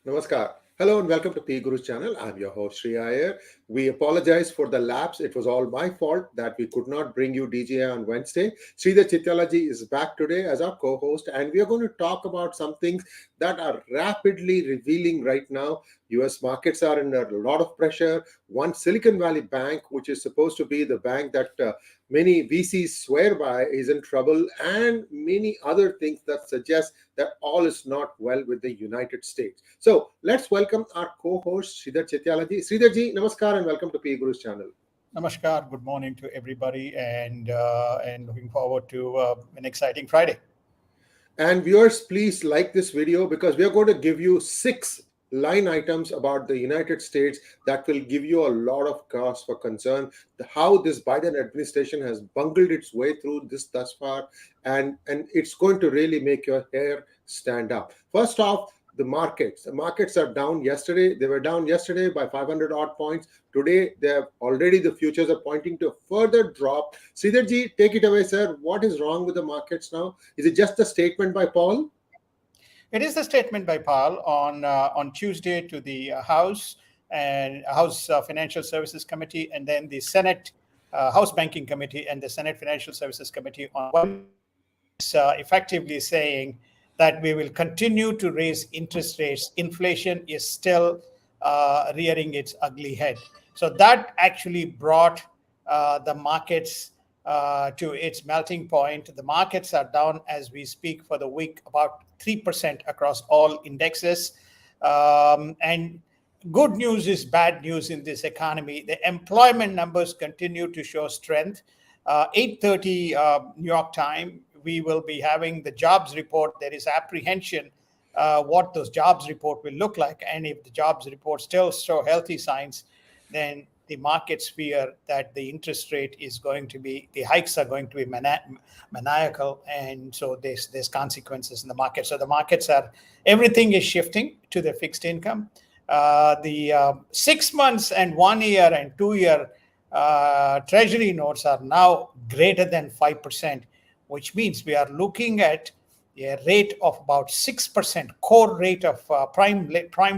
Namaskar. Hello and welcome to P Guru's channel. I'm your host Sri Iyer. We apologize for the lapse. It was all my fault that we could not bring you DGI on Wednesday. Sridhar Chityalaji is back today as our co-host, and we are going to talk about some things that are rapidly revealing right now. US markets are under a lot of pressure. One Silicon Valley bank, which is supposed to be the bank that many VCs swear by, is in trouble, and many other things that suggest that all is not well with the United States. So let's welcome our co-host Sridhar Chityalaji. Sridharji, namaskar and welcome to P Guru's channel. Namaskar. Good morning to everybody, and looking forward to an exciting Friday. And viewers, please like this video because we are going to give you 6 line items about the United States that will give you a lot of cause for concern. How this Biden administration has bungled its way through this thus far, and it's going to really make your hair stand up. First off, the markets. The markets are down yesterday. They were down yesterday by 500 odd points. Today, they have already, the futures are pointing to a further drop. Sridharji, take it away, sir. What is wrong with the markets now? Is it just a statement by Paul? It is the statement by Powell on Tuesday to the House and House Financial Services Committee, and then the Senate House Banking Committee and the Senate Financial Services Committee on effectively saying that we will continue to raise interest rates. Inflation is still rearing its ugly head. So that actually brought the markets to its melting point. The markets are down as we speak for the week, about 3% across all indexes. And good news is bad news in this economy. The employment numbers continue to show strength. 8:30 New York time, we will be having the jobs report. There is apprehension what those jobs report will look like. And if the jobs report still show healthy signs, then the markets fear that the interest rate is going to be, the hikes are going to be maniacal. And so there's consequences in the market. So the markets are, everything is shifting to the fixed income. The 6 months and 1 year and 2 year treasury notes are now greater than 5%, which means we are looking at a rate of about 6%, core rate of prime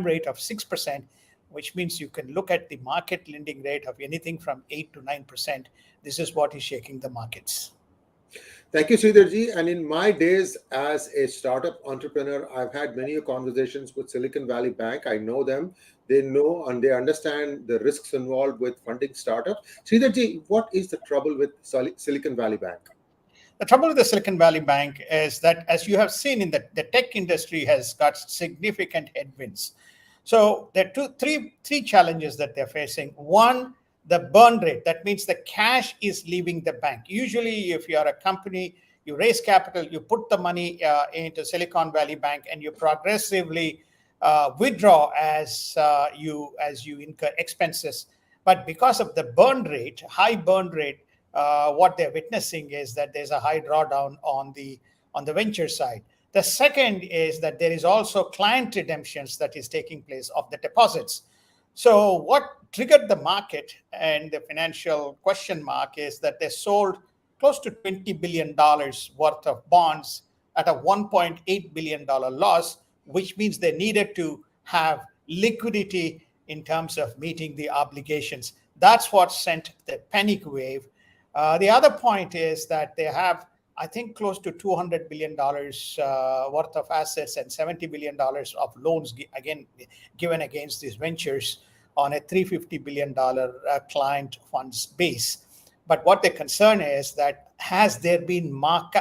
rate of 6%, which means you can look at the market lending rate of anything from 8 to 9%. This is what is shaking the markets. Thank you, Sridharji. And in my days as a startup entrepreneur, I've had many conversations with Silicon Valley Bank. I know them. They know and they understand the risks involved with funding startups. Sridharji, what is the trouble with Silicon Valley Bank? The trouble with the Silicon Valley Bank is that, as you have seen, in the tech industry has got significant headwinds. So there are three challenges that they're facing. One, the burn rate. That means the cash is leaving the bank. Usually, if you are a company, you raise capital, you put the money into Silicon Valley Bank, and you progressively withdraw as you incur expenses. But because of the burn rate, high burn rate, what they're witnessing is that there's a high drawdown on the venture side. The second is that there is also client redemptions that is taking place of the deposits. So what triggered the market and the financial question mark is that they sold close to $20 billion worth of bonds at a $1.8 billion loss, which means they needed to have liquidity in terms of meeting the obligations. That's what sent the panic wave. The other point is that they have, I think, close to $200 billion worth of assets and $70 billion of loans, again, given against these ventures on a $350 billion client funds base. But what the concern is that has there been marked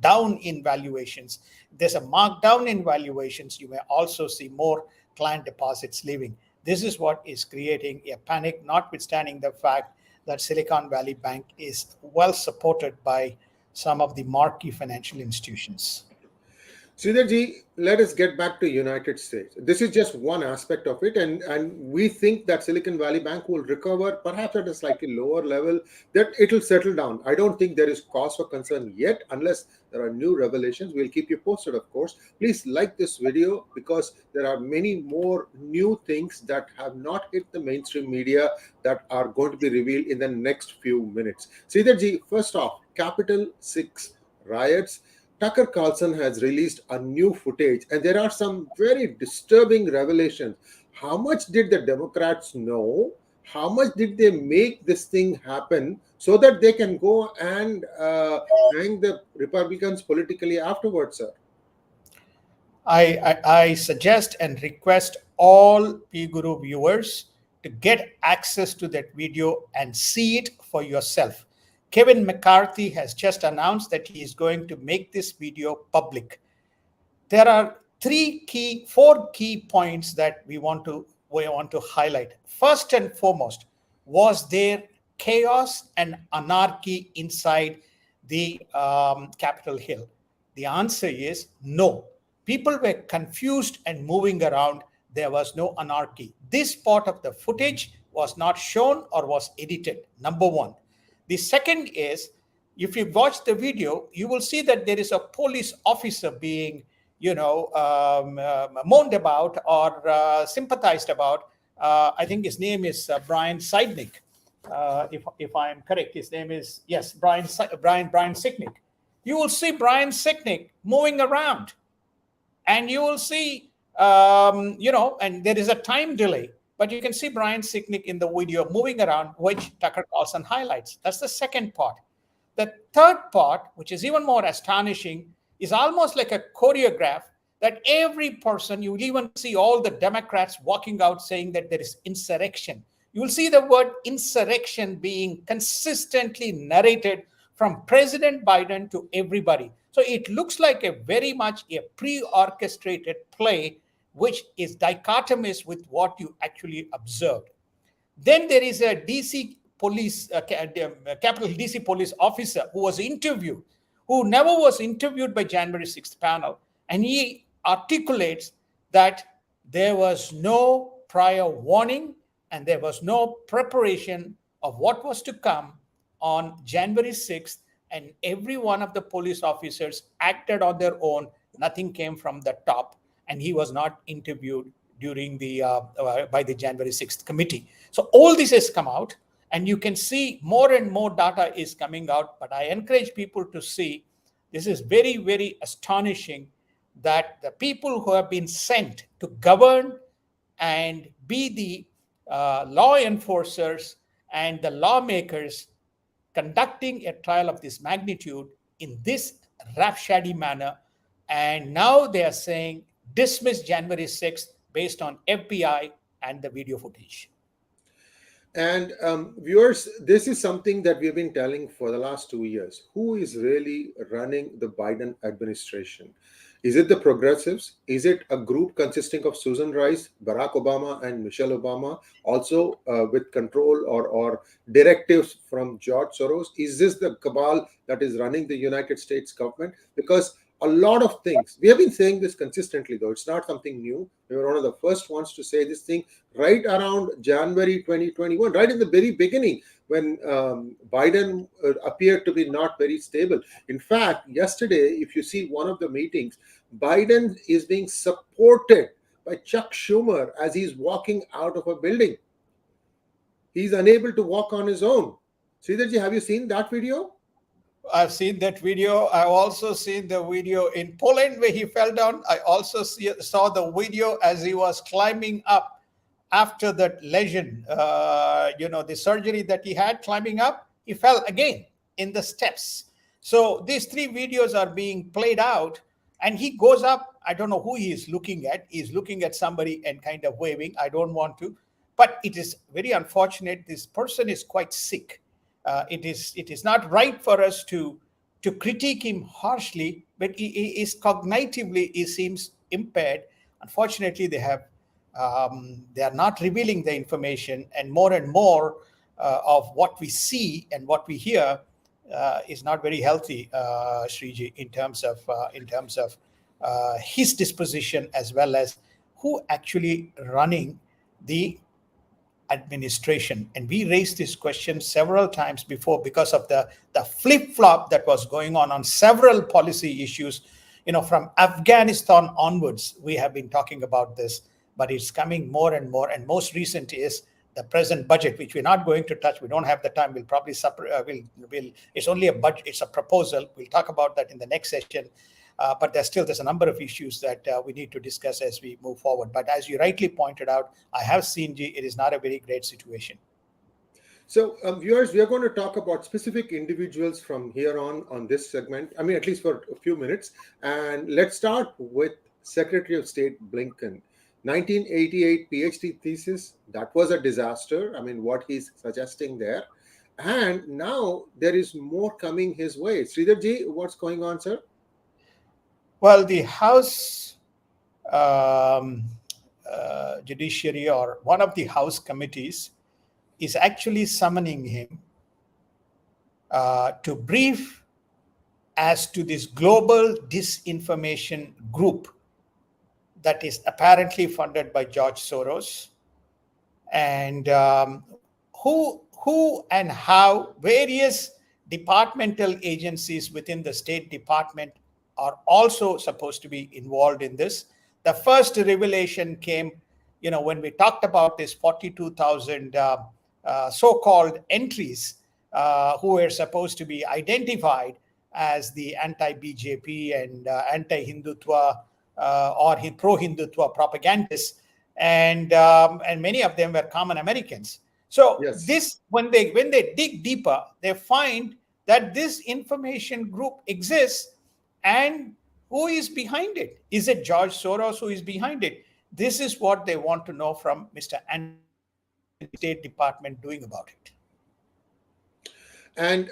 down in valuations? There's a markdown in valuations. You may also see more client deposits leaving. This is what is creating a panic, notwithstanding the fact that Silicon Valley Bank is well supported by some of the marquee financial institutions. Sridharji, let us get back to United States. This is just one aspect of it, and we think that Silicon Valley Bank will recover, perhaps at a slightly lower level, that it will settle down. I don't think there is cause for concern yet, unless there are new revelations. We'll keep you posted, of course. Please like this video because there are many more new things that have not hit the mainstream media that are going to be revealed in the next few minutes. Sridharji, first off, Capital 6 riots. Tucker Carlson has released a new footage, and there are some very disturbing revelations. How much did the Democrats know? How much did they make this thing happen so that they can go and hang the Republicans politically afterwards, sir? I suggest and request all P Guru viewers to get access to that video and see it for yourself. Kevin McCarthy has just announced that he is going to make this video public. There are four key points that we want to highlight. First and foremost, was there chaos and anarchy inside the Capitol Hill? The answer is no. People were confused and moving around. There was no anarchy. This part of the footage was not shown or was edited, number one. The second is, if you watch the video, you will see that there is a police officer being, moaned about or sympathized about. I think his name is Brian Sidnick. If I am correct, his name is, yes, Brian Sicknick. You will see Brian Sicknick moving around. And you will see, and there is a time delay, but you can see Brian Sicknick in the video moving around, which Tucker Carlson highlights. That's the second part. The third part, which is even more astonishing, is almost like a choreograph that every person, you will even see all the Democrats walking out saying that there is insurrection. You will see the word insurrection being consistently narrated from President Biden to everybody. So it looks like a very much a pre-orchestrated play, which is dichotomous with what you actually observed. Then there is a DC police, Capitol DC police officer who was interviewed, who never was interviewed by January 6th panel. And he articulates that there was no prior warning and there was no preparation of what was to come on January 6th. And every one of the police officers acted on their own. Nothing came from the top, and he was not interviewed during by the January 6th committee. So all this has come out, and you can see more and more data is coming out. But I encourage people to see, this is very, very astonishing that the people who have been sent to govern and be the law enforcers and the lawmakers conducting a trial of this magnitude in this roughshod manner, and now they are saying dismiss January 6th based on FBI and the video footage. And viewers, this is something that we've been telling for the last 2 years. Who is really running the Biden administration? Is it the progressives? Is it a group consisting of Susan Rice, Barack Obama, and Michelle Obama, also with control or directives from George Soros? Is this the cabal that is running the United States government? Because a lot of things, we have been saying this consistently, though it's not something new. We were one of the first ones to say this thing right around January 2021, right in the very beginning, when Biden appeared to be not very stable. In fact, yesterday, if you see one of the meetings, Biden is being supported by Chuck Schumer as he's walking out of a building. He's unable to walk on his own. Sridharji, have you seen that video? I've seen that video. I've also seen the video in Poland where he fell down. I also saw the video as he was climbing up after that lesion, the surgery that he had climbing up. He fell again in the steps. So these three videos are being played out, and he goes up. I don't know who he is looking at. He's looking at somebody and kind of waving. I don't want to, but it is very unfortunate. This person is quite sick. It is not right for us to critique him harshly, but he is cognitively, he seems impaired. Unfortunately, they are not revealing the information, and more of what we see and what we hear is not very healthy, Sriji, in terms of his disposition, as well as who actually running the administration. And we raised this question several times before because of the flip-flop that was going on several policy issues. From Afghanistan onwards, we have been talking about this, but it's coming more and more. And most recent is the present budget, which we're not going to touch. We don't have the time. We'll probably it's only a budget. It's a proposal. We'll talk about that in the next session. But there's a number of issues that we need to discuss as we move forward. But as you rightly pointed out, I have seen it is not a very great situation. So, viewers, we are going to talk about specific individuals from here on this segment. I mean, at least for a few minutes. And let's start with Secretary of State Blinken. 1988 PhD thesis, that was a disaster. I mean, what he's suggesting there. And now there is more coming his way. Sridharji, what's going on, sir? Well, the House Judiciary, or one of the House committees, is actually summoning him to brief as to this global disinformation group that is apparently funded by George Soros, and who and how various departmental agencies within the State Department are also supposed to be involved in this. The first revelation came, when we talked about this 42,000 so-called entries who were supposed to be identified as the anti-BJP and anti-Hindutva or pro-Hindutva propagandists, and many of them were common Americans. So Yes. this, when they dig deeper, they find that this information group exists, and who is behind it? Is it George Soros who is behind it? This is what they want to know from Mr. State Department doing about it. And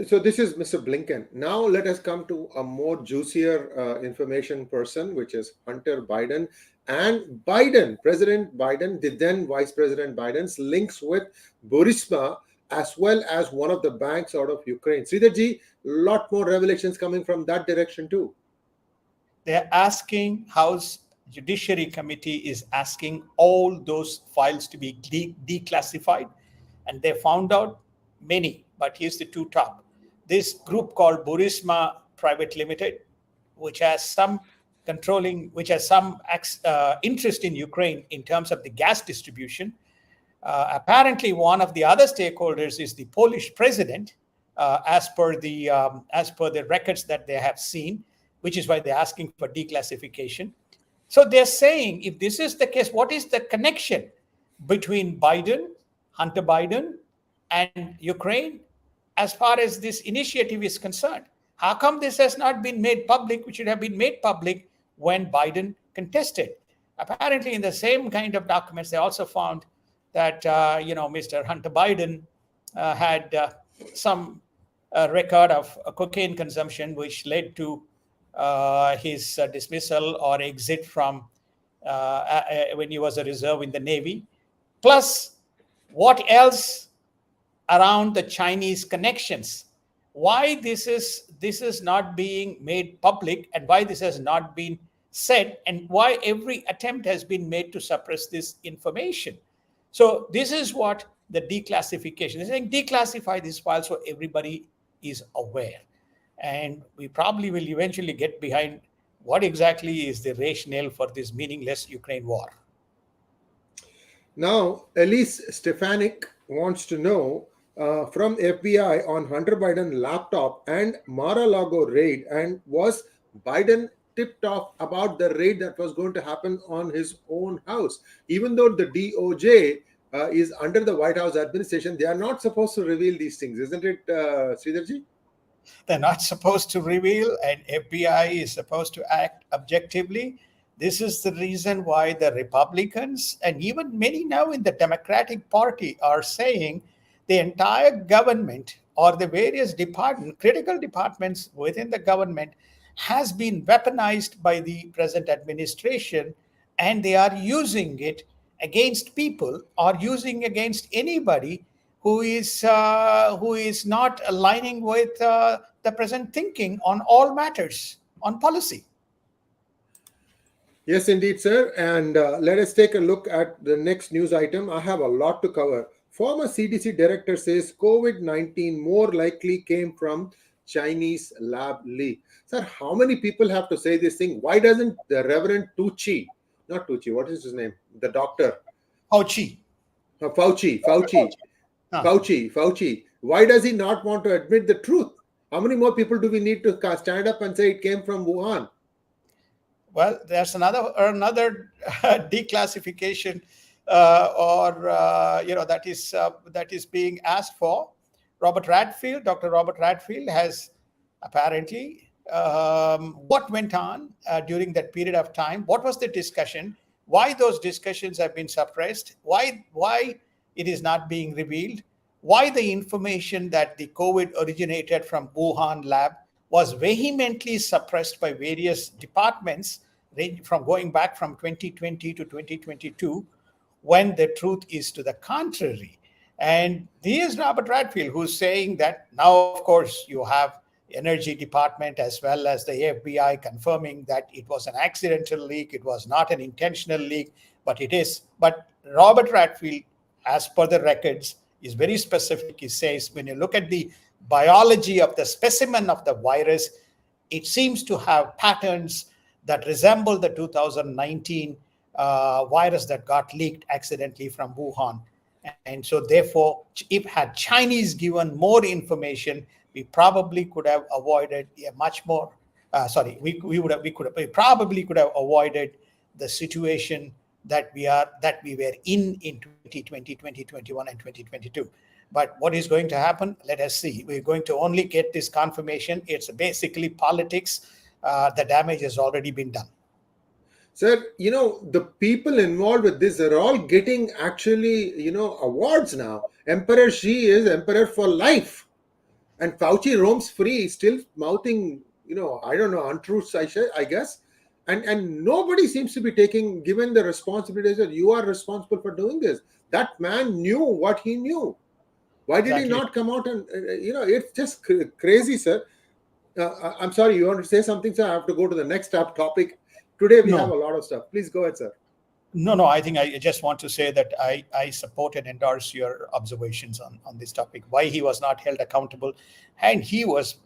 so this is Mr. Blinken. Now let us come to a more juicier information person, which is Hunter Biden. And President Biden, the then Vice President Biden's links with Burisma, as well as one of the banks out of Ukraine. Sridharji, a lot more revelations coming from that direction too. They're asking, House Judiciary Committee is asking all those files to be declassified. And they found out many, but here's the two top. This group called Burisma Private Limited, which has some interest in Ukraine in terms of the gas distribution. Apparently, one of the other stakeholders is the Polish president, as per the records that they have seen, which is why they're asking for declassification. So they're saying, if this is the case, what is the connection between Hunter Biden, and Ukraine as far as this initiative is concerned? How come this has not been made public, which should have been made public when Biden contested? Apparently, in the same kind of documents, they also found that Mr. Hunter Biden had some record of cocaine consumption, which led to his dismissal or exit from when he was a reserve in the Navy. Plus, what else around the Chinese connections? Why this is not being made public, and why this has not been said, and why every attempt has been made to suppress this information? So this is what the declassification is saying. Declassify this file so everybody is aware. And we probably will eventually get behind what exactly is the rationale for this meaningless Ukraine war. Now, Elise Stefanik wants to know from FBI on Hunter Biden laptop and Mar-a-Lago raid, and was Biden tipped off about the raid that was going to happen on his own house? Even though the DOJ is under the White House administration, they are not supposed to reveal these things, isn't it, Sridharji? They're not supposed to reveal, and FBI is supposed to act objectively. This is the reason why the Republicans, and even many now in the Democratic Party, are saying the entire government, or the various critical departments within the government, has been weaponized by the present administration, and they are using it against people, or using against anybody who is not aligning with the present thinking on all matters on policy. Yes, indeed, sir. And let us take a look at the next news item. I have a lot to cover. Former CDC Director says COVID-19 more likely came from Chinese lab leak. Sir, how many people have to say this thing? Why doesn't the Reverend Fauci, what is his name? The doctor? Fauci. Fauci. Why does he not want to admit the truth? How many more people do we need to stand up and say it came from Wuhan? Well, there's another declassification, that is being asked for. Dr. Robert Radfield has apparently, what went on during that period of time. What was the discussion? Why those discussions have been suppressed? Why it is not being revealed? Why the information that the COVID originated from Wuhan lab was vehemently suppressed by various departments, from going back from 2020 to 2022, when the truth is to the contrary. And here's Robert Radfield, who's saying that now, of course, you have Energy Department as well as the FBI confirming that it was an accidental leak, it was not an intentional leak, but it is. But Robert Radfield, as per the records, is very specific. He says when you look at the biology of the specimen of the virus, it seems to have patterns that resemble the 2019 virus that got leaked accidentally from Wuhan. And so therefore, if had Chinese given more information, we probably could have avoided a much more, we probably could have avoided the situation that we were in 2020, 2021, and 2022. But what is going to happen? Let us see. We're going to only get this confirmation. It's basically politics. The damage has already been done. Sir, the people involved with this are all getting actually, awards now. Emperor Xi is emperor for life. And Fauci roams free, still mouthing, I don't know, untruths, I guess. And nobody seems to be given the responsibility that you are responsible for doing this. That man knew what he knew. Why did he not come out and, it's just crazy, sir. I'm sorry, you want to say something, sir? I have to go to the next topic. Today we have a lot of stuff. Please go ahead, sir. No, I think I just want to say that I support and endorse your observations on this topic, why he was not held accountable. And he was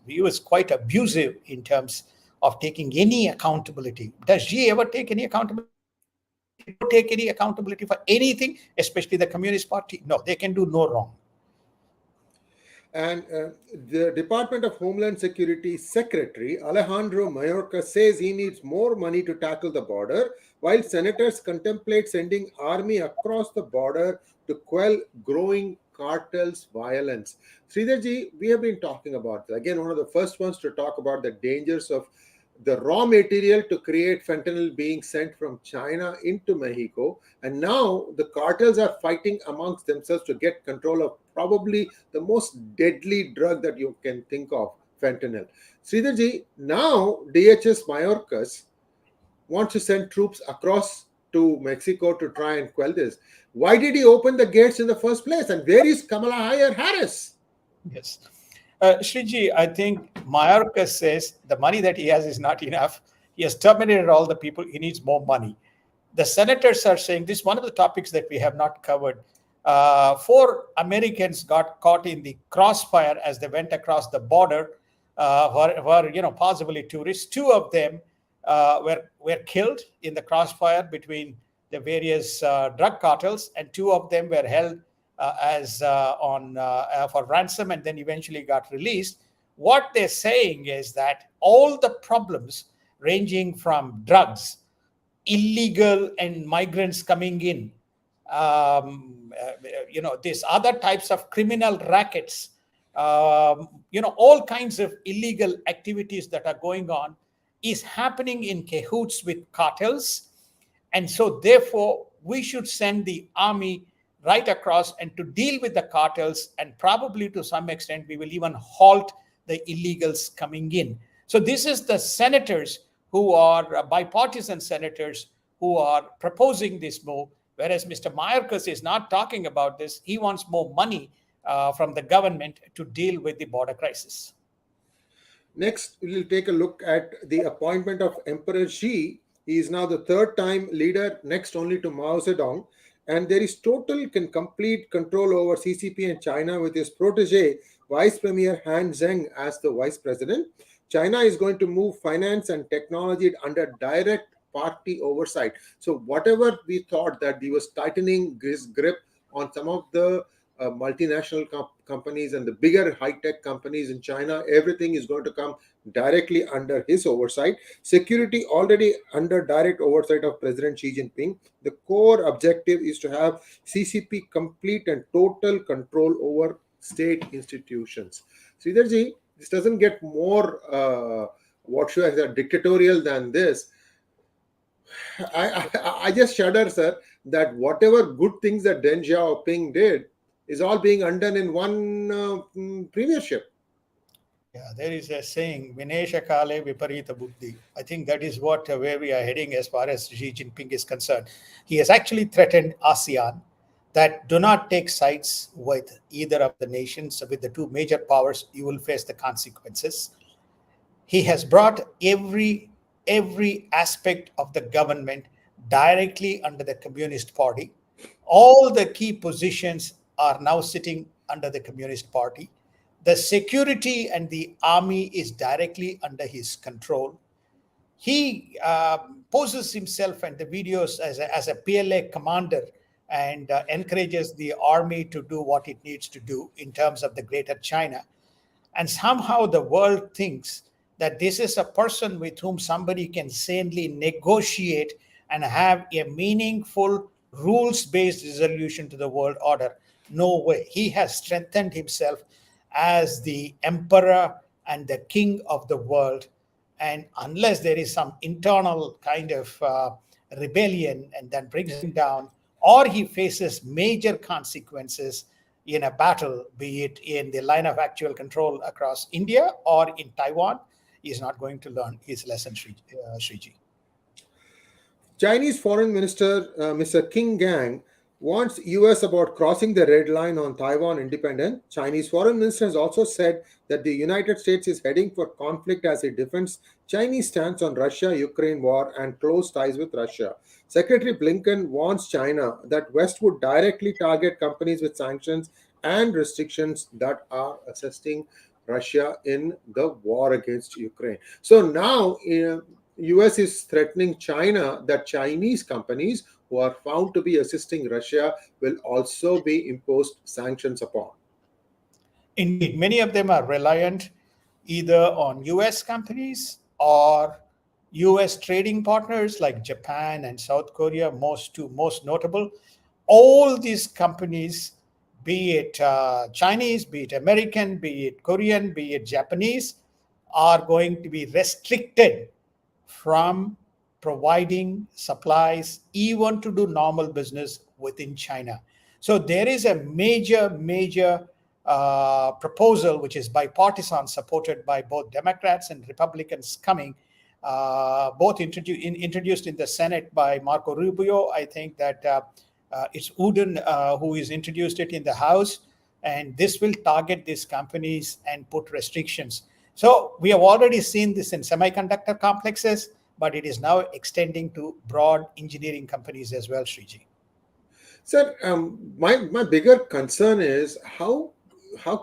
quite abusive in terms of taking any accountability. Does Xi ever take any accountability? Take any accountability for anything, especially the Communist Party? No, they can do no wrong. And the Department of Homeland Security Secretary Alejandro Mayorkas says he needs more money to tackle the border, while senators contemplate sending army across the border to quell growing cartels violence. Sridharji, we have been talking about this. Again, one of the first ones to talk about the dangers of the raw material to create fentanyl being sent from China into Mexico. And now the cartels are fighting amongst themselves to get control of probably the most deadly drug that you can think of, fentanyl. Sridharji, now DHS Mayorkas wants to send troops across to Mexico to try and quell this. Why did he open the gates in the first place? And where is Kamala Harris? Yes. Shriji, I think Mayorkas says the money that he has is not enough. He has terminated all the people. He needs more money. The senators are saying this is one of the topics that we have not covered. 4 Americans got caught in the crossfire as they went across the border, were possibly tourists. 2 of them were killed in the crossfire between the various drug cartels, and 2 of them were held for ransom and then eventually got released. What they're saying is that all the problems ranging from drugs, illegal and migrants coming in, these other types of criminal rackets, all kinds of illegal activities that are going on is happening in cahoots with cartels. And so therefore, we should send the army right across and to deal with the cartels, and probably to some extent we will even halt the illegals coming in. So this is the senators who are bipartisan senators who are proposing this move, whereas Mr. Mayorkas is not talking about this. He wants more money from the government to deal with the border crisis. Next, we'll take a look at the appointment of Emperor Xi. He is now the 3rd time leader, next only to Mao Zedong. And there is total and complete control over CCP and China, with his protege, Vice Premier Han Zheng, as the vice president. China is going to move finance and technology under direct party oversight. So whatever we thought that he was tightening his grip on some of the multinational companies and the bigger high-tech companies in China, everything is going to come directly under his oversight. Security already under direct oversight of President Xi Jinping. The core objective is to have CCP complete and total control over state institutions. Sridharji, this doesn't get more, what should I say, dictatorial than this. I just shudder, sir, that whatever good things that Deng Xiaoping did is all being undone in one premiership. Yeah, there is a saying, Vinesha Kale Viparita Buddhi. I think that is what where we are heading as far as Xi Jinping is concerned. He has actually threatened ASEAN that do not take sides with either of the nations, with the two major powers, you will face the consequences. He has brought every aspect of the government directly under the Communist Party. All the key positions are now sitting under the Communist Party. The security and the army is directly under his control. He poses himself and the videos as a PLA commander and encourages the army to do what it needs to do in terms of the Greater China. And somehow the world thinks that this is a person with whom somebody can sanely negotiate and have a meaningful rules-based resolution to the world order. No way. He has strengthened himself as the emperor and the king of the world. And unless there is some internal kind of rebellion and then brings him down, or he faces major consequences in a battle, be it in the line of actual control across India or in Taiwan, he's not going to learn his lesson, Sriji. Chinese Foreign Minister Mr. King Gang warns US about crossing the red line on Taiwan independence. Chinese Foreign Minister has also said that the United States is heading for conflict as it defends Chinese stance on Russia-Ukraine war and close ties with Russia. Secretary Blinken warns China that West would directly target companies with sanctions and restrictions that are assisting Russia in the war against Ukraine. So now US is threatening China that Chinese companies who are found to be assisting Russia will also be imposed sanctions upon. Indeed, many of them are reliant either on US companies or US trading partners like Japan and South Korea, most notable. All these companies, be it Chinese, be it American, be it Korean, be it Japanese, are going to be restricted from providing supplies, even to do normal business within China. So there is a major proposal, which is bipartisan, supported by both Democrats and Republicans coming, both introduced in the Senate by Marco Rubio. I think that it's Uden who is introduced it in the House, and this will target these companies and put restrictions. So we have already seen this in semiconductor complexes, but it is now extending to broad engineering companies as well, Sriji. Sir, my bigger concern is how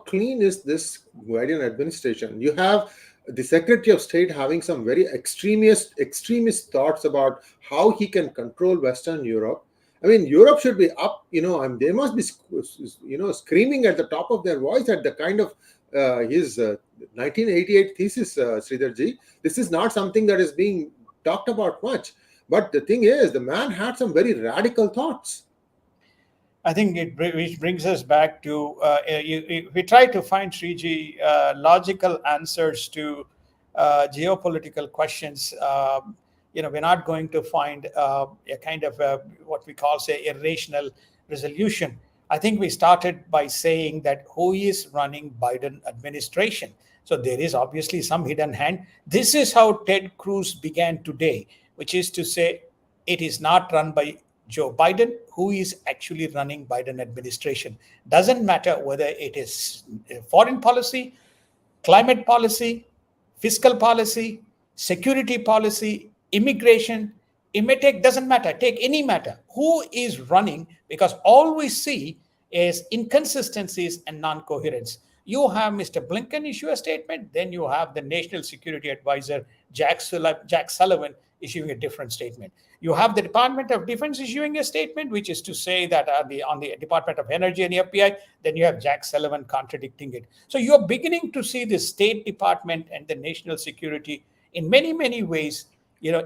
clean is this Biden administration? You have the Secretary of State having some very extremist thoughts about how he can control Western Europe. I mean, Europe should be up, and they must be, screaming at the top of their voice at the kind of his 1988 thesis, Sridharji. This is not something that is being talked about much. But the thing is, the man had some very radical thoughts. I think which brings us back to we try to find, Sriji, logical answers to geopolitical questions. We're not going to find a kind of what we call, say, irrational resolution. I think we started by saying that who is running Biden administration? So there is obviously some hidden hand. This is how Ted Cruz began today, which is to say it is not run by Joe Biden, who is actually running Biden administration. Doesn't matter whether it is foreign policy, climate policy, fiscal policy, security policy, immigration, Imetech, doesn't matter. Take any matter. Who is running? Because all we see is inconsistencies and non-coherence. You have Mr. Blinken issue a statement, then you have the National Security Advisor, Jack Sullivan, issuing a different statement. You have the Department of Defense issuing a statement, which is to say that on the Department of Energy and the FBI, then you have Jack Sullivan contradicting it. So you're beginning to see the State Department and the national security in many, many ways,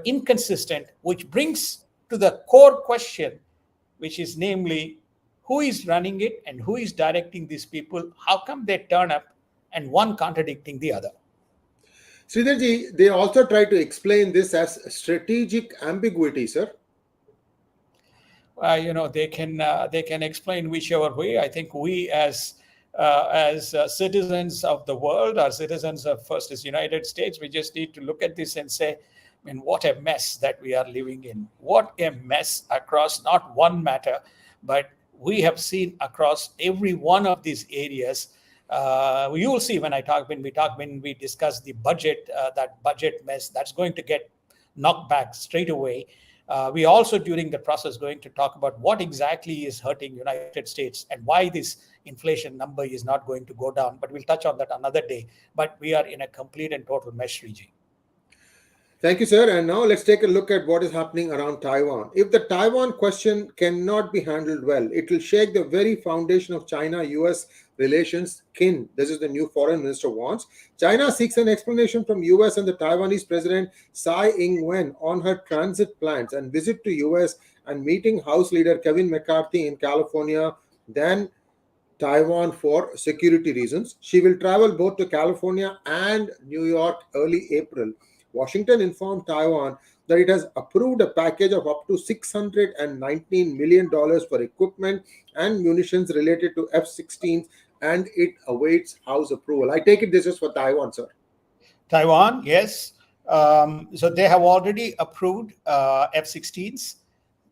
inconsistent, which brings to the core question, which is namely, who is running it and who is directing these people? How come they turn up and one contradicting the other? Sridharji, they also try to explain this as strategic ambiguity, sir. They can explain whichever way. I think we as citizens of the world, or citizens of first is United States, we just need to look at this and say, I mean, what a mess that we are living in. What a mess across not one matter, but we have seen across every one of these areas. You will see when we discuss the budget, that budget mess that's going to get knocked back straight away. We also, during the process, going to talk about what exactly is hurting United States and why this inflation number is not going to go down. But we'll touch on that another day. But we are in a complete and total mess, Riji. Thank you, sir. And now let's take a look at what is happening around Taiwan. If the Taiwan question cannot be handled well, it will shake the very foundation of China-US relations. Kin, this is the new foreign minister wants. China seeks an explanation from US and the Taiwanese president Tsai Ing-wen on her transit plans and visit to US and meeting House leader Kevin McCarthy in California, then Taiwan for security reasons. She will travel both to California and New York early April. Washington informed Taiwan that it has approved a package of up to $619 million for equipment and munitions related to F-16s, and it awaits House approval. I take it this is for Taiwan, sir. Taiwan, yes. So they have already approved F-16s,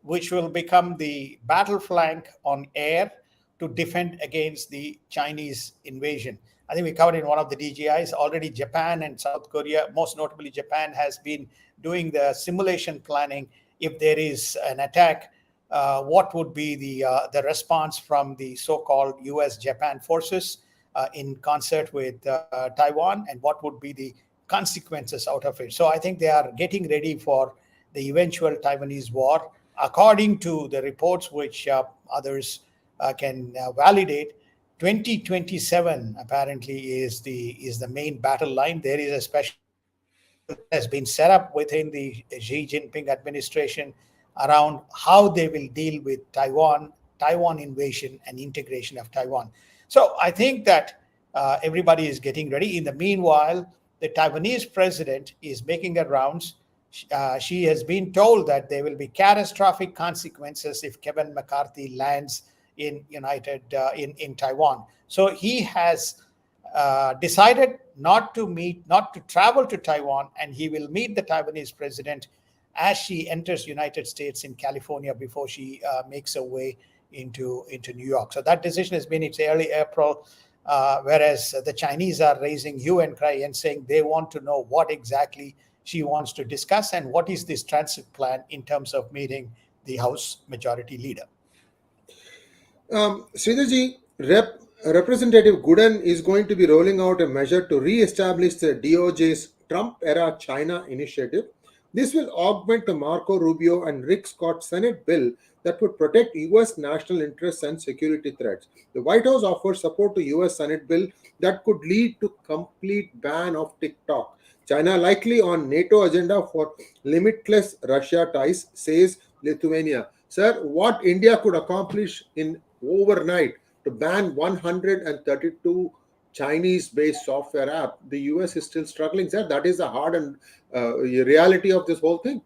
which will become the battle flank on air to defend against the Chinese invasion. I think we covered in one of the DGIs already. Japan and South Korea, most notably Japan, has been doing the simulation planning. If there is an attack, what would be the response from the so-called US-Japan forces in concert with Taiwan, and what would be the consequences out of it? So I think they are getting ready for the eventual Taiwanese war. According to the reports, which others can validate, 2027 apparently is the main battle line. There is a special that has been set up within the Xi Jinping administration around how they will deal with Taiwan invasion and integration of Taiwan. So I think that everybody is getting ready. In the meanwhile, the Taiwanese president is making her rounds. She has been told that there will be catastrophic consequences if Kevin McCarthy lands in Taiwan. So he has decided not to travel to Taiwan, and he will meet the Taiwanese president as she enters United States in California before she makes her way into New York. So that decision has been, it's early April, whereas the Chinese are raising hue and cry and saying they want to know what exactly she wants to discuss and what is this transit plan in terms of meeting the House Majority Leader. Sridharji, Representative Gooden is going to be rolling out a measure to re-establish the DOJ's Trump-era China initiative. This will augment the Marco Rubio and Rick Scott Senate bill that would protect U.S. national interests and security threats. The White House offers support to U.S. Senate bill that could lead to complete ban of TikTok. China likely on NATO agenda for limitless Russia ties, says Lithuania. Sir, what India could accomplish in overnight to ban 132 Chinese-based software app, the US is still struggling, sir. That is the hard and reality of this whole thing.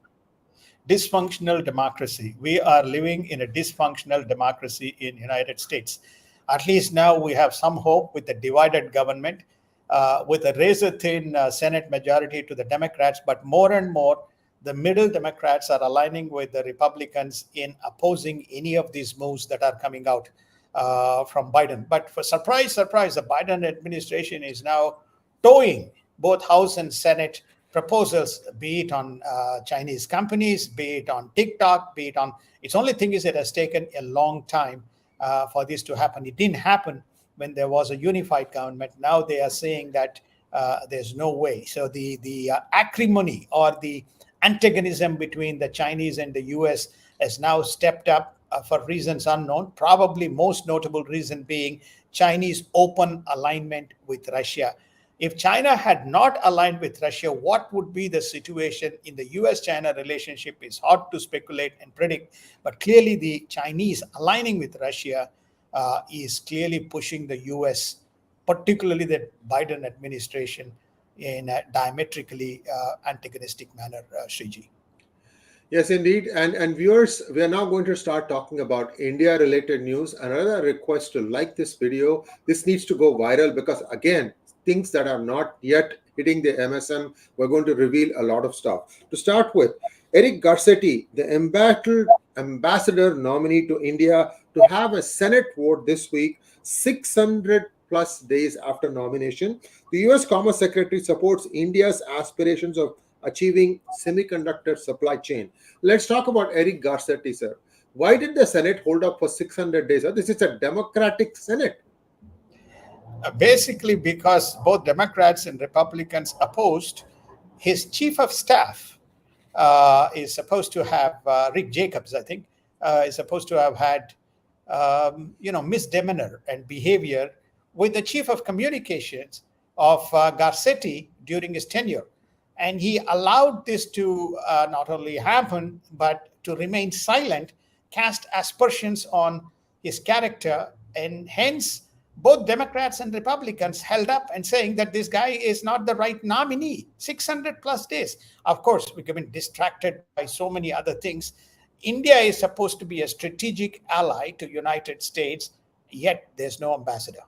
Dysfunctional democracy. We are living in a dysfunctional democracy in United States. At least now we have some hope with the divided government, with a razor-thin Senate majority to the Democrats, but more and more the middle Democrats are aligning with the Republicans in opposing any of these moves that are coming out from Biden. But for surprise, the Biden administration is now towing both House and Senate proposals, be it on Chinese companies, be it on TikTok, be it on... Its only thing is it has taken a long time for this to happen. It didn't happen when there was a unified government. Now they are saying that there's no way. So the acrimony or the antagonism between the Chinese and the US has now stepped up for reasons unknown, probably most notable reason being Chinese open alignment with Russia. If China had not aligned with Russia, what would be the situation in the US China relationship is hard to speculate and predict. But clearly, the Chinese aligning with Russia is clearly pushing the US, particularly the Biden administration, in a diametrically antagonistic manner, Sriji. Yes, indeed. And viewers, we are now going to start talking about India related news. Another request to like this video. This needs to go viral because, again, things that are not yet hitting the MSM, we're going to reveal a lot of stuff. To start with, Eric Garcetti, the embattled ambassador nominee to India, to have a Senate vote this week, 600 plus days after nomination. The US Commerce Secretary supports India's aspirations of achieving semiconductor supply chain. Let's talk about Eric Garcetti, sir. Why did the Senate hold up for 600 days? This is a Democratic Senate. Basically, because both Democrats and Republicans opposed his chief of staff is supposed to have Rick Jacobs, I think, is supposed to have had misdemeanor and behavior with the chief of communications of Garcetti during his tenure. And he allowed this to not only happen, but to remain silent, cast aspersions on his character. And hence, both Democrats and Republicans held up and saying that this guy is not the right nominee. 600 plus days. Of course, we've been distracted by so many other things. India is supposed to be a strategic ally to United States, yet there's no ambassador.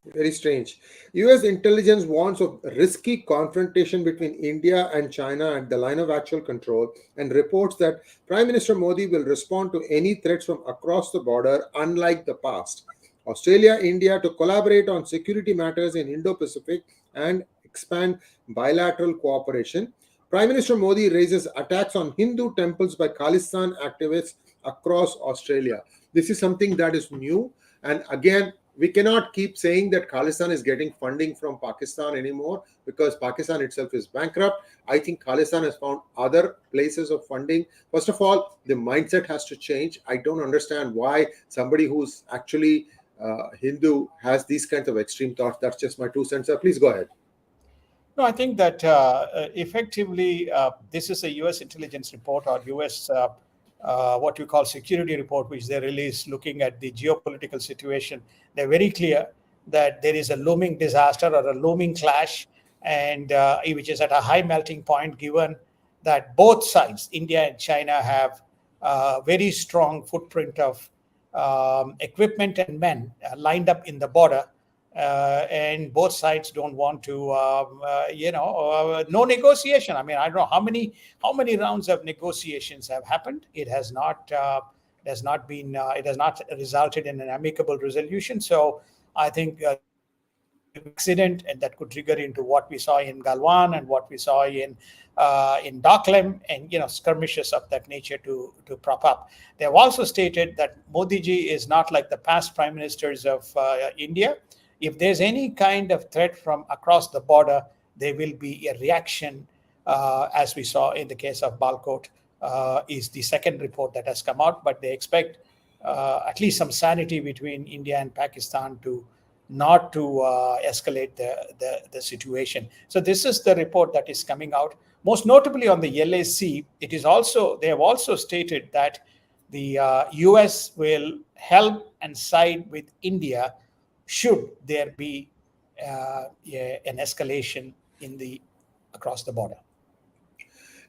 Very strange. US intelligence warns of risky confrontation between India and China at the line of actual control and reports that Prime Minister Modi will respond to any threats from across the border, unlike the past. Australia, India to collaborate on security matters in Indo-Pacific and expand bilateral cooperation. Prime Minister Modi raises attacks on Hindu temples by Khalistan activists across Australia. This is something that is new. And again, we cannot keep saying that Khalistan is getting funding from Pakistan anymore because Pakistan itself is bankrupt. I think Khalistan has found other places of funding. First of all, the mindset has to change. I don't understand why somebody who's actually Hindu has these kinds of extreme thoughts. That's just my 2 cents. Please go ahead. No, I think that effectively this is a U.S. intelligence report or U.S. What you call security report, which they released looking at the geopolitical situation. They're very clear that there is a looming disaster or a looming clash, and which is at a high melting point, given that both sides, India and China, have a very strong footprint of equipment and men lined up in the border. And both sides don't want to, no negotiation. I mean, I don't know how many rounds of negotiations have happened. It has not resulted in an amicable resolution. So I think accident and that could trigger into what we saw in Galwan and what we saw in Doklam, and skirmishes of that nature to prop up. They have also stated that Modi ji is not like the past prime ministers of India. If there's any kind of threat from across the border, there will be a reaction, as we saw in the case of Balkot, is the second report that has come out. But they expect at least some sanity between India and Pakistan to not to escalate the situation. So this is the report that is coming out. Most notably on the LAC, they have also stated that the US will help and side with India should there be an escalation across the border.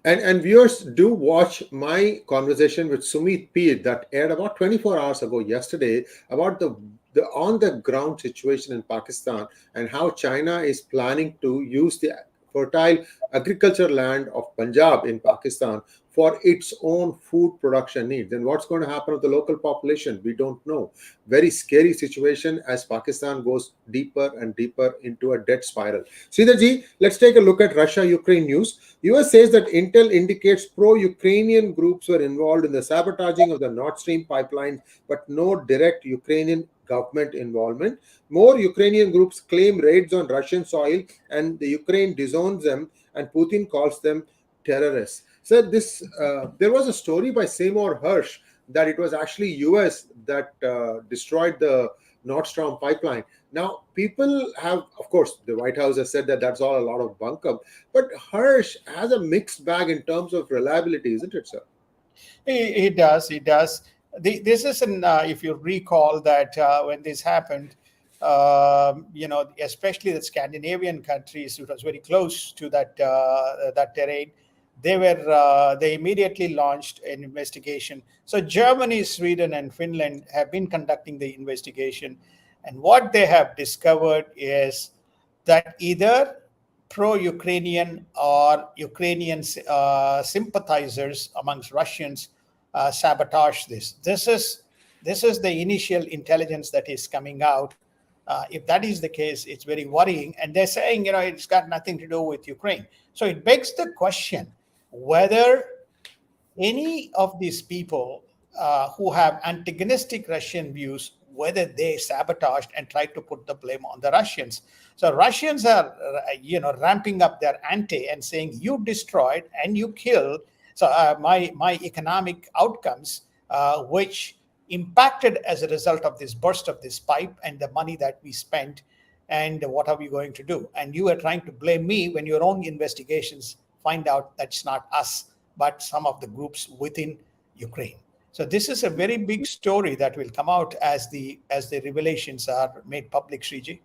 And viewers, do watch my conversation with Sumit Peer that aired about 24 hours ago yesterday about the on-the-ground situation in Pakistan and how China is planning to use the fertile agriculture land of Punjab in Pakistan for its own food production needs. And what's going to happen with the local population? We don't know. Very scary situation as Pakistan goes deeper and deeper into a debt spiral. Sridharji, let's take a look at Russia-Ukraine news. US says that intel indicates pro-Ukrainian groups were involved in the sabotaging of the Nord Stream pipeline, but no direct Ukrainian government involvement. More Ukrainian groups claim raids on Russian soil, and the Ukraine disowns them, and Putin calls them terrorists. So this there was a story by Seymour Hersh that it was actually US that destroyed the Nord Stream pipeline. Now, people have, of course, the White House has said that that's all a lot of bunkum, but Hersh has a mixed bag in terms of reliability, isn't it, sir? He does. He does. This is an, if you recall that when this happened, especially the Scandinavian countries, it was very close to that terrain. They immediately launched an investigation. So Germany, Sweden, and Finland have been conducting the investigation, and what they have discovered is that either pro-Ukrainian or Ukrainian sympathizers amongst Russians sabotage this. This is the initial intelligence that is coming out. If that is the case, it's very worrying. And they're saying, it's got nothing to do with Ukraine. So it begs the question whether any of these people who have antagonistic Russian views, whether they sabotaged and tried to put the blame on the Russians. So Russians are, ramping up their ante and saying, you destroyed and you killed. So my economic outcomes, which impacted as a result of this burst of this pipe and the money that we spent, and what are we going to do? And you are trying to blame me when your own investigations find out that's not us, but some of the groups within Ukraine. So this is a very big story that will come out as the revelations are made public, Sriji.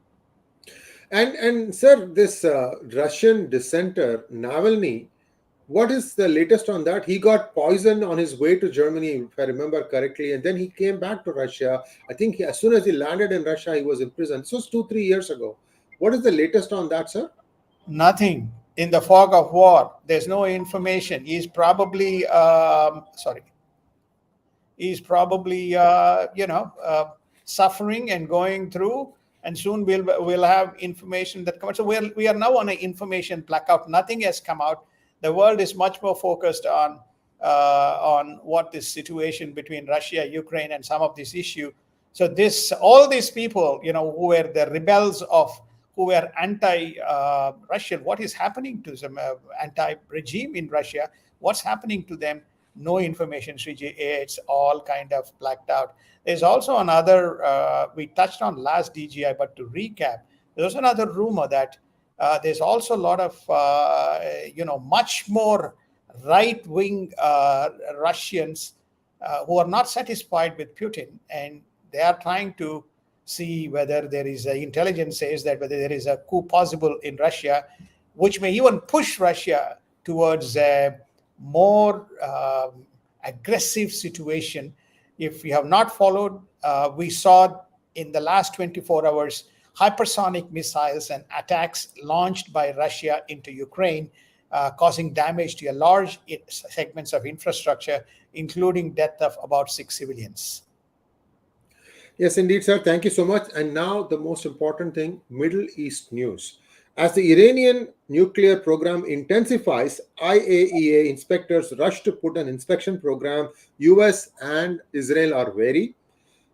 And sir, this Russian dissenter Navalny, what is the latest on that? He got poisoned on his way to Germany, if I remember correctly, and then he came back to Russia. I think as soon as he landed in Russia, he was imprisoned. This was 2-3 years ago. What is the latest on that, sir? Nothing. In the fog of war, there's no information. He's probably suffering and going through, and soon we'll have information that comes. So we are now on an information blackout. Nothing has come out. The world is much more focused on what this situation between Russia, Ukraine, and some of this issue. So all these people, who were the rebels who were anti-Russian, what is happening to some anti-regime in Russia? What's happening to them? No information, Sriji. It's all kind of blacked out. There's also another, we touched on last DGI, but to recap, there's another rumor that there's also a lot of, much more right-wing Russians who are not satisfied with Putin, and they are trying to see whether there is intelligence says that whether there is a coup possible in Russia, which may even push Russia towards a more aggressive situation. If you have not followed, we saw in the last 24 hours hypersonic missiles and attacks launched by Russia into Ukraine, causing damage to a large segments of infrastructure, including death of about 6 civilians. Yes, indeed, sir. Thank you so much. And now the most important thing, Middle East news. As the Iranian nuclear program intensifies, IAEA inspectors rush to put an inspection program. US and Israel are wary.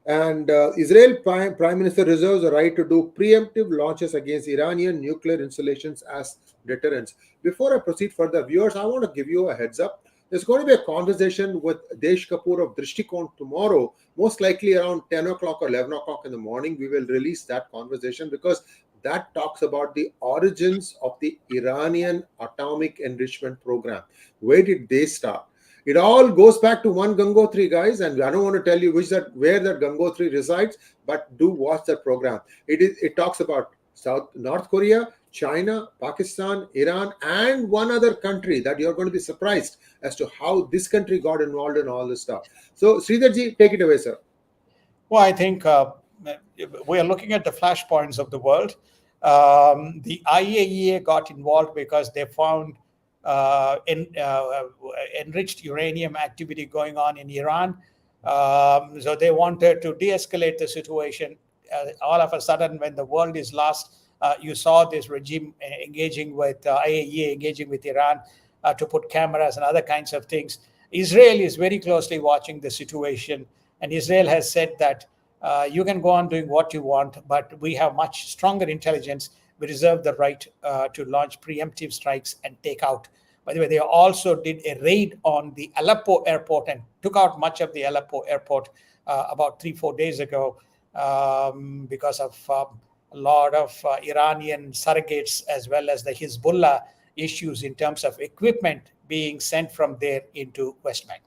And Israel Prime Minister reserves the right to do preemptive launches against Iranian nuclear installations as deterrence. Before I proceed further, viewers, I want to give you a heads up. There's going to be a conversation with Desh Kapoor of Drishtikon tomorrow, most likely around 10 o'clock or 11 o'clock in the morning. We will release that conversation because that talks about the origins of the Iranian atomic enrichment program. Where did they start? It all goes back to one Gangotri, guys, and I don't want to tell you where that Gangotri resides, but do watch that program. It talks about North Korea, China, Pakistan, Iran, and one other country that you're going to be surprised as to how this country got involved in all this stuff. So, Sridharji, take it away, sir. Well, I think we are looking at the flashpoints of the world. The IAEA got involved because they found enriched uranium activity going on in Iran. So they wanted to de-escalate the situation. All of a sudden, when the world is lost, you saw this regime engaging with IAEA, engaging with Iran to put cameras and other kinds of things. Israel is very closely watching the situation, and Israel has said that you can go on doing what you want, but we have much stronger intelligence. We reserve the right to launch preemptive strikes and take out By the way, they also did a raid on the Aleppo airport and took out much of the Aleppo airport about 3-4 days ago because of a lot of Iranian surrogates as well as the Hezbollah issues in terms of equipment being sent from there into West Bank.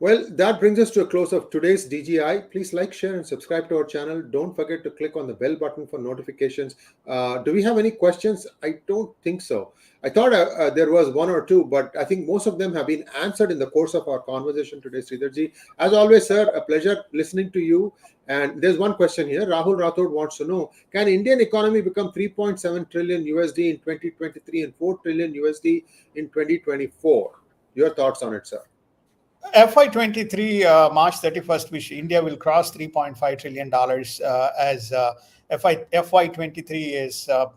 Well, that brings us to a close of today's DGI. Please like, share, and subscribe to our channel. Don't forget to click on the bell button for notifications. Do we have any questions? I don't think so. I thought there was one or two, but I think most of them have been answered in the course of our conversation today, Sridharji. As always, sir, a pleasure listening to you. And there's one question here. Rahul Rathod wants to know, can Indian economy become 3.7 trillion USD in 2023 and 4 trillion USD in 2024? Your thoughts on it, sir? FY23, March 31st, which India will cross $3.5 trillion as FY23 is, I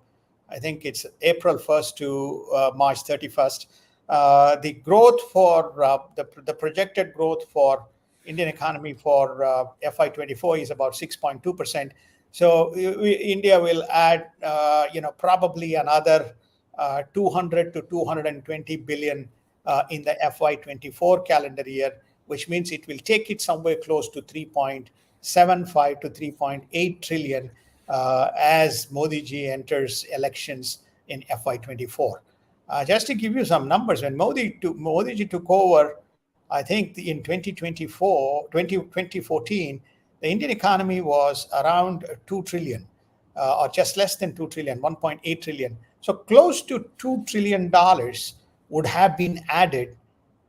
think it's April 1st to March 31st. The growth for the projected growth for Indian economy for FY24 is about 6.2%. So India will add, probably another 200 to 220 billion in the FY24 calendar year, which means it will take it somewhere close to 3.75 to 3.8 trillion as Modi ji enters elections in FY24. Just to give you some numbers, when Modi ji took over, I think in 2014, the Indian economy was around 2 trillion or just less than 2 trillion, 1.8 trillion. So close to $2 trillion would have been added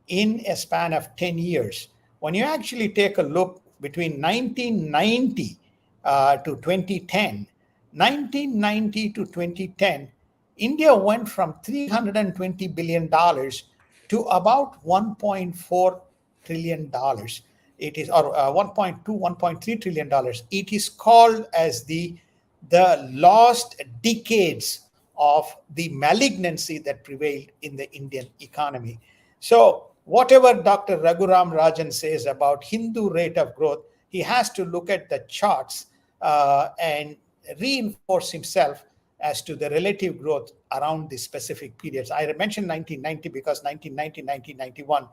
in a span of 10 years. When you actually take a look between 1990 to 2010, 1990 to 2010, India went from $320 billion to about $1.4 trillion. It is, or 1.2, $1.3 trillion. It is called as the lost decades of the malignancy that prevailed in the Indian economy. So whatever Dr. Raghuram Rajan says about Hindu rate of growth, he has to look at the charts and reinforce himself as to the relative growth around the specific periods. I mentioned 1990 because 1990, 1991,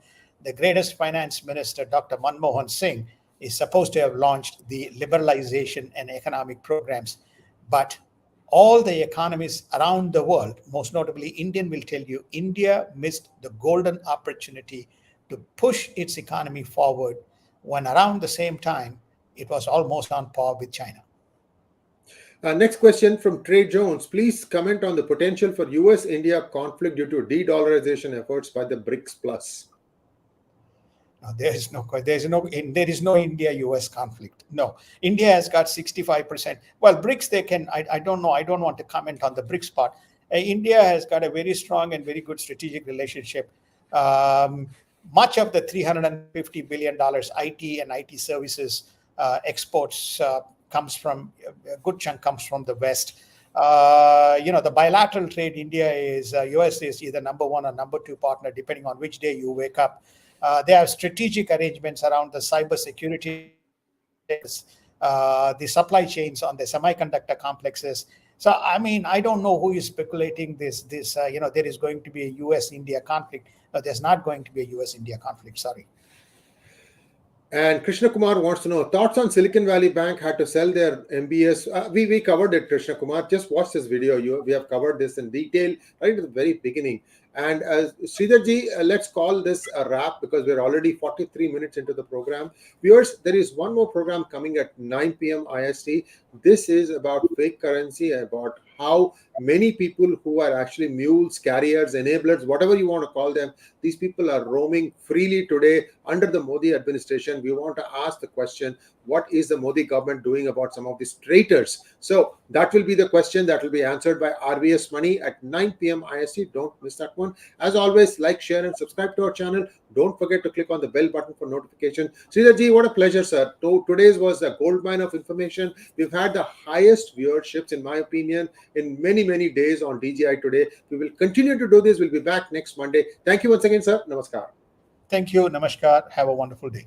the greatest finance minister, Dr. Manmohan Singh, is supposed to have launched the liberalization and economic programs. But all the economies around the world, most notably Indian, will tell you India missed the golden opportunity to push its economy forward when around the same time it was almost on par with China. Next question from Trey Jones. Please comment on the potential for US-India conflict due to de-dollarization efforts by the BRICS Plus. No, there is no India-US conflict. No, India has got 65%. Well, BRICS, they can, I don't know. I don't want to comment on the BRICS part. India has got a very strong and very good strategic relationship. Much of the $350 billion IT and IT services exports comes from, a good chunk comes from the West. The bilateral trade, India is, US is either number one or number two partner, depending on which day you wake up. They have strategic arrangements around the cyber security, the supply chains on the semiconductor complexes. So, I mean, I don't know who is speculating there is going to be a US-India conflict. No, there's not going to be a US-India conflict, sorry. And Krishna Kumar wants to know, thoughts on Silicon Valley Bank had to sell their MBS. We covered it, Krishna Kumar. Just watch this video. We have covered this in detail right at the very beginning. And Sridharji, let's call this a wrap because we're already 43 minutes into the program. Viewers, there is one more program coming at 9 p.m. IST. This is about fake currency, about how many people who are actually mules, carriers, enablers, whatever you want to call them, these people are roaming freely today under the Modi administration. We want to ask the question, what is the Modi government doing about some of these traitors? So that will be the question that will be answered by RVS Money at 9 p.m. IST. Don't miss that one. As always, like, share, and subscribe to our channel. Don't forget to click on the bell button for notification. Sridharji, what a pleasure, sir. Today's was a goldmine of information. We've had the highest viewerships, in my opinion, in many, many days on DGI today. We will continue to do this. We'll be back next Monday. Thank you once again, sir. Namaskar. Thank you. Namaskar. Have a wonderful day.